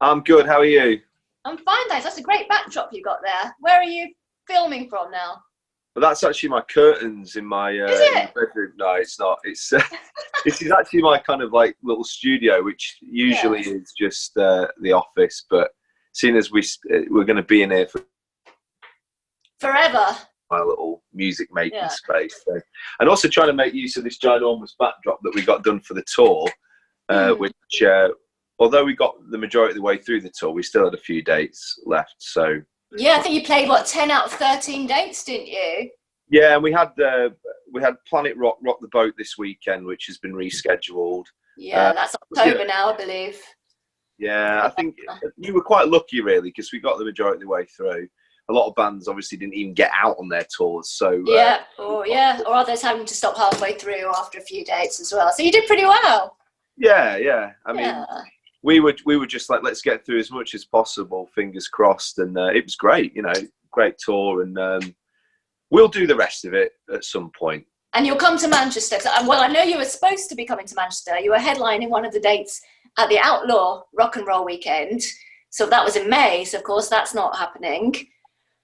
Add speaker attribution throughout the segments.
Speaker 1: I'm good. How are you?
Speaker 2: I'm fine, thanks. That's a great backdrop you got there. Where are you filming from now?
Speaker 1: Well, that's actually my curtains in my,
Speaker 2: Is it?
Speaker 1: bedroom. No, it's not. It's this is actually my kind of like little studio, which usually is just the office. But seeing as we're going to be in here for
Speaker 2: Forever.
Speaker 1: my little music making space, so. And also trying to make use of this ginormous backdrop that we got done for the tour, which although we got the majority of the way through the tour, we still had a few dates left. So
Speaker 2: yeah, I think you played what 10 out of 13 dates, didn't you?
Speaker 1: yeah, and we had Planet Rock the Boat this weekend, which has been rescheduled.
Speaker 2: Yeah, that's October now, I believe.
Speaker 1: Yeah, I think you were quite lucky really because we got the majority of the way through. A lot of bands obviously didn't even get out on their tours, so
Speaker 2: or others having to stop halfway through after a few dates as well. So you did pretty well.
Speaker 1: Yeah. I mean, we were just like, let's get through as much as possible, fingers crossed, and it was great. Great tour, and we'll do the rest of it at some point.
Speaker 2: And you'll come to Manchester. Well, I know you were supposed to be coming to Manchester. You were headlining one of the dates at the Outlaw Rock and Roll Weekend. So that was in May. So of course that's not happening.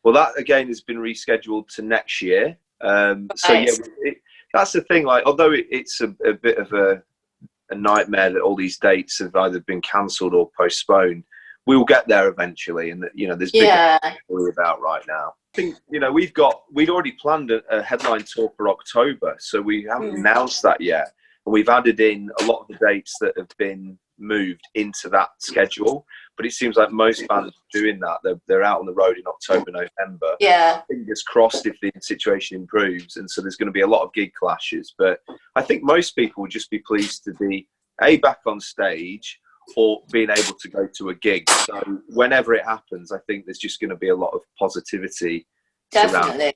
Speaker 1: Well, that again has been rescheduled to next year. So yeah, that's the thing. Like, although it's a bit of a nightmare that all these dates have either been cancelled or postponed, we will get there eventually. And there's big to worry about right now. I think we'd already planned a headline tour for October, so we haven't announced that yet. And we've added in a lot of the dates that have been moved into that schedule. But it seems like most bands are doing that. They're out on the road in October, November. Yeah. Fingers crossed if the situation improves. And so there's going to be a lot of gig clashes. But I think most people would just be pleased to be back on stage or being able to go to a gig. So whenever it happens, I think there's just going to be a lot of positivity.
Speaker 2: Definitely.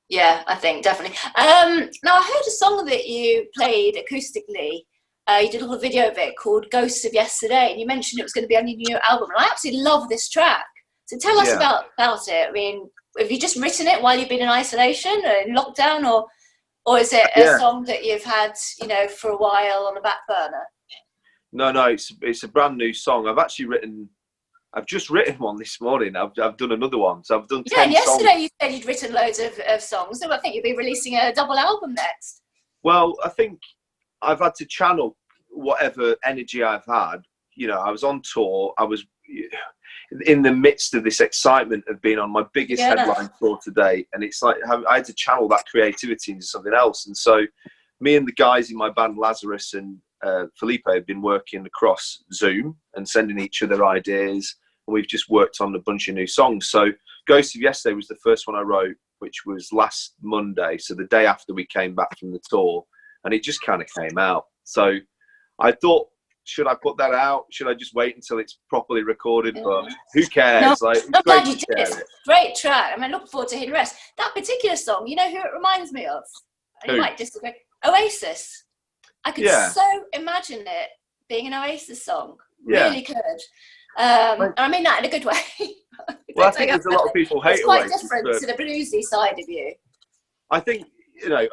Speaker 2: Yeah, I think definitely. Now I heard a song that you played acoustically. You did a little video of it called Ghosts of Yesterday, and you mentioned it was going to be on your new album. And I absolutely love this track. So tell us about it. I mean, have you just written it while you've been in isolation or in lockdown, or is it a song that you've had, for a while on the back burner? No,
Speaker 1: it's a brand new song. I've just written one this morning. I've done another one. So I've done 10
Speaker 2: and yesterday
Speaker 1: songs.
Speaker 2: You said you'd written loads of songs. So I think you'll be releasing a double album next.
Speaker 1: Well, I think I've had to channel whatever energy I've had. I was on tour. I was in the midst of this excitement of being on my biggest headline tour to date. And it's like I had to channel that creativity into something else. And so me and the guys in my band, Lazarus and Felipe, have been working across Zoom and sending each other ideas. And we've just worked on a bunch of new songs. So Ghost of Yesterday was the first one I wrote, which was last Monday. So the day after we came back from the tour. And it just kind of came out. So I thought, should I put that out? Should I just wait until it's properly recorded? But who cares?
Speaker 2: I'm glad you did. It's a great track. I look forward to hearing the rest. That particular song, you know who it reminds me of? You might disagree. Oasis. I could so imagine it being an Oasis song. Really could. And I mean that in a good way.
Speaker 1: Well, I think there's a lot of people hate Oasis.
Speaker 2: It's quite different to the bluesy side of you.
Speaker 1: I think,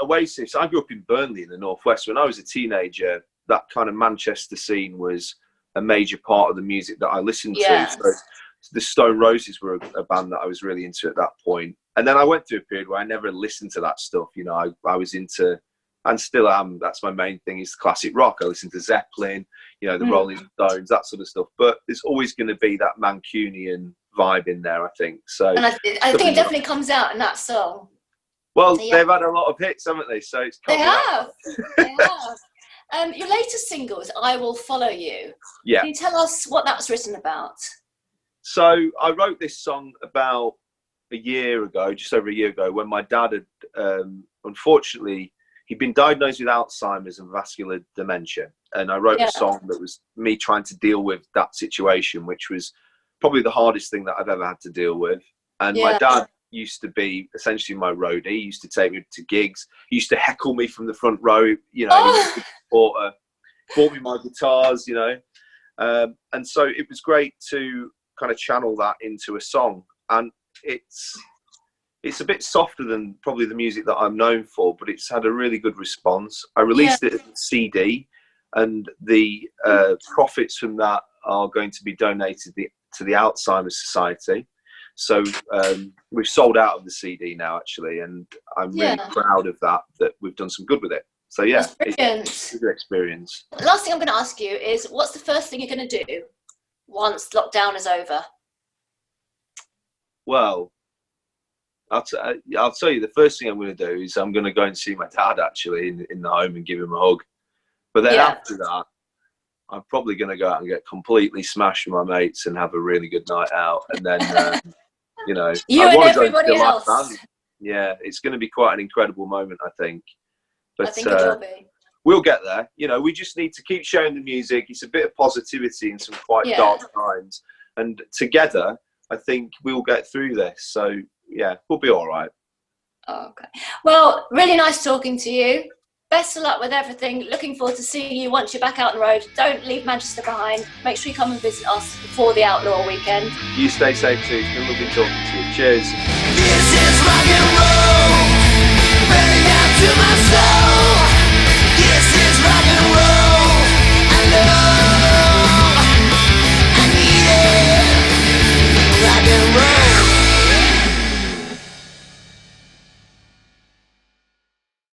Speaker 1: Oasis, I grew up in Burnley in the Northwest. When I was a teenager, that kind of Manchester scene was a major part of the music that I listened to. So the Stone Roses were a band that I was really into at that point. And then I went through a period where I never listened to that stuff. I was into, and still am, that's my main thing, is classic rock. I listen to Zeppelin, the Rolling Stones, that sort of stuff. But there's always going to be that Mancunian vibe in there, I think. So,
Speaker 2: and I think it definitely comes out in that song.
Speaker 1: Well, they've had a lot of hits, haven't they? So it's
Speaker 2: They have. Your latest single is I Will Follow You.
Speaker 1: Yeah.
Speaker 2: Can you tell us what that's written about?
Speaker 1: So I wrote this song about just over a year ago, when my dad had, unfortunately, he'd been diagnosed with Alzheimer's and vascular dementia. And I wrote a song that was me trying to deal with that situation, which was probably the hardest thing that I've ever had to deal with. And my dad used to be essentially my roadie. He used to take me to gigs. He used to heckle me from the front row. He bought me my guitars, and so it was great to kind of channel that into a song. And it's a bit softer than probably the music that I'm known for, but it's had a really good response. I released it as a CD, and the profits from that are going to be donated to the Alzheimer's Society. So we've sold out of the CD now, actually, and I'm really proud of that we've done some good with it. So yeah, it's a good experience.
Speaker 2: The last thing I'm going to ask you is, what's the first thing you're going to do once lockdown is over?
Speaker 1: Well, I'll tell you, the first thing I'm going to do is I'm going to go and see my dad, actually, in the home and give him a hug. But then after that, I'm probably going to go out and get completely smashed with my mates and have a really good night out. And then, you know,
Speaker 2: you and everybody else.
Speaker 1: Yeah, it's going to be quite an incredible moment, I think. But
Speaker 2: I think it will be.
Speaker 1: We'll get there. You know, we just need to keep sharing the music. It's a bit of positivity in some quite dark times. And together, I think we'll get through this. So, yeah, we'll be all right.
Speaker 2: Okay. Well, really nice talking to you. Best of luck with everything. Looking forward to seeing you once you're back out on the road. Don't leave Manchester behind. Make sure you come and visit us before the Outlaw weekend.
Speaker 1: You stay safe too. It's been lovely talking to you. Cheers.
Speaker 3: This is rock and roll, burning out to my soul.